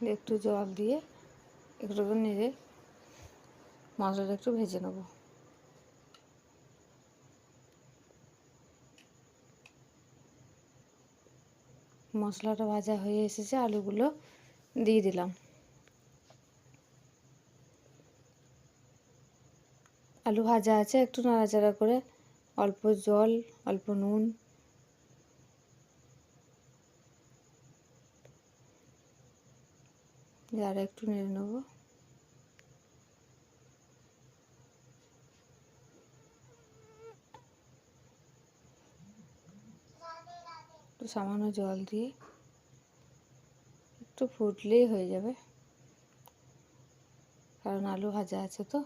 একটু জল দিয়ে একটু নেড়ে মশলাটা একটু ভেজে নেব। মশলাটা ভাজা হয়ে এসেছে, আলুগুলো দিয়ে দিলাম। আলু ভাজা আছে, একটু নাড়াচাড়া করে অল্প জল, অল্প নুন, আর একটু নেড়ে নেব। একটু সামান্য জল দিয়ে একটু ফুটলেই হয়ে যাবে, কারণ আলু ভাজা আছে তো।